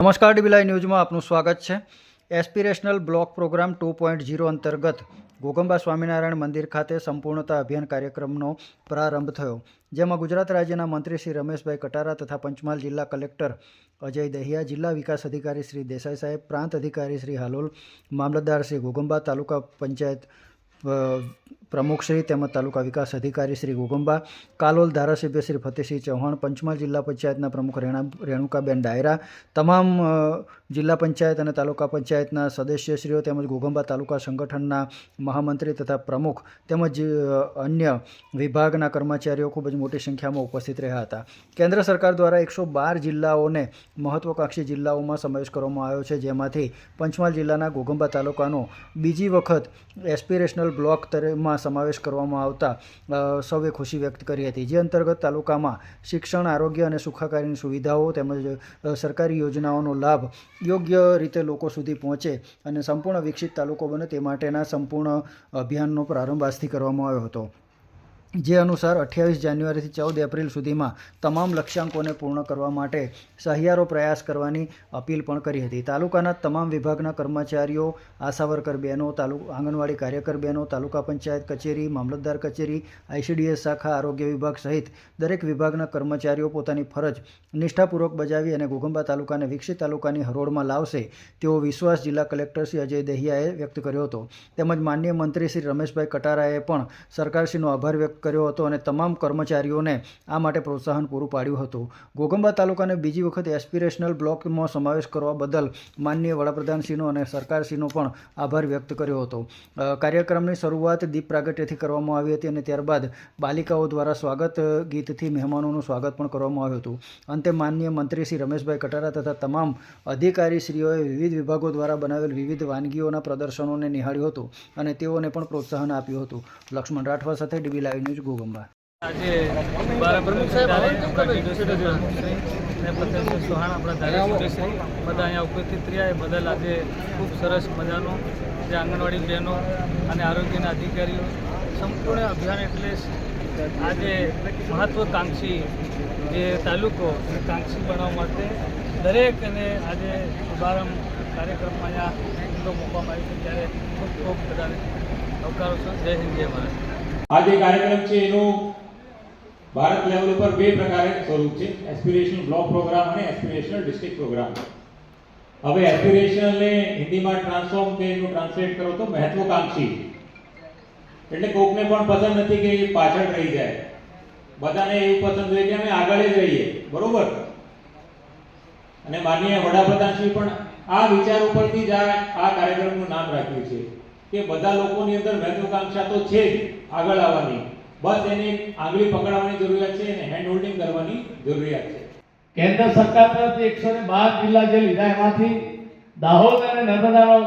નમસ્કાર dB live ન્યૂઝમાં આપનું સ્વાગત છે। એસ્પિરેશનલ બ્લોક પ્રોગ્રામ 2.0 અંતર્ગત ઘોગંબા સ્વામિનારાયણ મંદિર ખાતે સંપૂર્ણતા અભિયાન કાર્યક્રમનો પ્રારંભ થયો, જેમાં ગુજરાત રાજ્યના મંત્રી શ્રી રમેશભાઈ કટારા તથા પંચમહાલ જિલ્લા કલેક્ટર અજય દહિયા, જિલ્લા વિકાસ અધિકારી શ્રી દેસાઈ સાહેબ, પ્રાંત અધિકારી શ્રી હાલોલ, મામલતદાર શ્રી ઘોગંબા, તાલુકા પંચાયત પ્રમુખ શ્રી તેમજ તાલુકા વિકાસ અધિકારી શ્રી ઘોગંબા, કાલોલ ધારાસભ્ય શ્રી ફતેહસિંહ ચૌહાણ, પંચમહાલ જિલ્લા પંચાયતના પ્રમુખ રેણુકાબેન ડાયરા, તમામ જિલ્લા પંચાયત અને તાલુકા પંચાયતના સદસ્યશ્રીઓ તેમજ ઘોગંબા તાલુકા સંગઠનના મહામંત્રી તથા પ્રમુખ તેમજ અન્ય વિભાગના કર્મચારીઓ ખૂબ જ મોટી સંખ્યામાં ઉપસ્થિત રહ્યા હતા। કેન્દ્ર સરકાર દ્વારા 112 જિલ્લાઓને મહત્વાકાંક્ષી જિલ્લાઓમાં સમાવેશ કરવામાં આવ્યો છે, જેમાંથી પંચમહાલ જિલ્લાના ઘોગંબા તાલુકાનો બીજી વખત એસ્પિરેશનલ બ્લોક તરીમાં સમાવેશ કરવામાં આવતા સૌએ ખુશી વ્યક્ત કરી હતી, જે અંતર્ગત તાલુકામાં શિક્ષણ, આરોગ્ય અને સુખાકારીની સુવિધાઓ તેમજ સરકારી યોજનાઓનો લાભ યોગ્ય રીતે લોકો સુધી પહોંચે અને સંપૂર્ણ વિકસિત તાલુકો બને તે માટેના સંપૂર્ણ અભિયાનનો પ્રારંભ આજથી કરવામાં આવ્યો હતો, જે અનુસાર 28 જાન્યુઆરીથી 14 એપ્રિલ સુધીમાં તમામ લક્ષ્યાંકોને પૂર્ણ કરવા માટે સહિયારો પ્રયાસ કરવાની અપીલ પણ કરી હતી। તાલુકાના તમામ વિભાગના કર્મચારીઓ, આશા વર્કર બહેનો, આંગણવાડી કાર્યકર બહેનો, તાલુકા પંચાયત કચેરી, મામલતદાર કચેરી, ICDS શાખા, આરોગ્ય વિભાગ સહિત દરેક વિભાગના કર્મચારીઓ પોતાની ફરજ નિષ્ઠાપૂર્વક બજાવી અને ઘોગંબા તાલુકાને વિકસિત તાલુકાની હરોળમાં લાવશે તેવો વિશ્વાસ જિલ્લા કલેક્ટર શ્રી અજય દહિયાએ વ્યક્ત કર્યો હતો। તેમજ માનનીય મંત્રી શ્રી રમેશભાઈ કટારાએ પણ સરકારશ્રીનો આભાર વ્યક્ત કર્યો હતો અને તમામ કર્મચારીઓને આ માટે પ્રોત્સાહન પૂરું પાડ્યું હતું। ઘોગંબા તાલુકાને બીજી વખત એસ્પિરેશનલ બ્લોકમાં સમાવેશ કરવા બદલ માનનીય વડાપ્રધાનશ્રીનો અને સરકારશ્રીનો પણ આભાર વ્યક્ત કર્યો હતો। કાર્યક્રમની શરૂઆત દીપ પ્રાગટ્યથી કરવામાં આવી હતી અને ત્યારબાદ બાલિકાઓ દ્વારા સ્વાગત ગીતથી મહેમાનોનું સ્વાગત પણ કરવામાં આવ્યું હતું। અંતે માનનીય મંત્રી શ્રી રમેશભાઈ કટારા તથા તમામ અધિકારીશ્રીઓએ વિવિધ વિભાગો દ્વારા બનાવેલ વિવિધ વાનગીઓના પ્રદર્શનોને નિહાળ્યું હતું અને તેઓને પણ પ્રોત્સાહન આપ્યું હતું। લક્ષ્મણ રાઠવા સાથે ડીબી લાઈવ ન્યૂઝ ઘોગંબા। આજે મારા પ્રમુખ સાહેબ ને ફતેહસિંહ ચૌહાણ આપણા ધારાસભ્યશ્રી બધા અહીંયા ઉપસ્થિત રહ્યા, એ બદલ આજે ખૂબ સરસ મજાનો જે આંગણવાડી બહેનો અને આરોગ્યના અધિકારીઓ સંપૂર્ણ અભિયાન એટલે આજે મહત્વકાંક્ષી જે તાલુકો કાંક્ષી બનાવવા માટે દરેક અને આજે શુભારંભ કાર્યક્રમમાં અહીંયા મૂકવામાં આવ્યો છે, ત્યારે ખૂબ ખૂબ બધાને આવકારો છે। જય હિન્દ, જય ભારત। આ જે કાર્યક્રમ છે એનું ભારત લેવલ ઉપર બે પ્રકારે સ્વરૂપ છે, એસ્પિરેશનલ બ્લોક પ્રોગ્રામ અને એસ્પિરેશનલ ડિસ્ટ્રિક્ટ પ્રોગ્રામ। હવે એસ્પિરેશનલને હિન્દીમાં ટ્રાન્સલેટ કરો તો મહત્વાકાંક્ષી, એટલે કોકને પણ પસંદ નથી કે પાછળ રહી જાય, બધાને એવું પસંદ હોય કે અમે આગળ જ રહીએ, બરોબર। અને માનનીય વડાપ્રધાનશ્રી પણ આ વિચાર ઉપરથી જ આ કાર્યક્રમનું નામ રાખ્યું છે કે બધા લોકોની અંદર મહત્વાકાંક્ષા તો છે જ આગળ આવવાની, બસ એને આંગળી પકડવાની જરૂરિયાત છે અને હેન્ડ હોલ્ડિંગ કરવાની જરૂરિયાત છે। કેન્દ્ર સરકાર તરફથી 112 જિલ્લા જે લીધા એમાંથી દાહોદ અને નર્મદાનો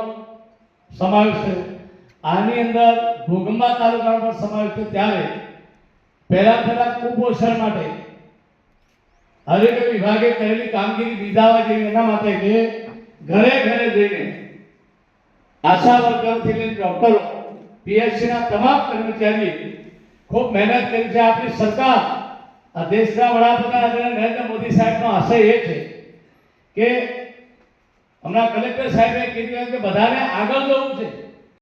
સમાવેશ થયો। આની અંદર ઘોગંબા તાલુકાનો પણ સમાવેશ થયો। ત્યારે પહેલા કુપોષણ માટે આરોગ્ય વિભાગે કરેલી કામગીરી બિરદાવવા જેવી એના માટે કે ઘરે ઘરે જઈને આશા વર્કરથી લઈને ડોક્ટરો, PHCના તમામ કર્મચારીઓ ખૂબ મહેનત કરી છે। આપણી સરકાર, આ દેશના વડાપ્રધાન નરેન્દ્ર મોદી સાહેબનો આશય એ છે કે હમણાં કલેક્ટર સાહેબે કીધું કે બધાને આગળ જવું છે।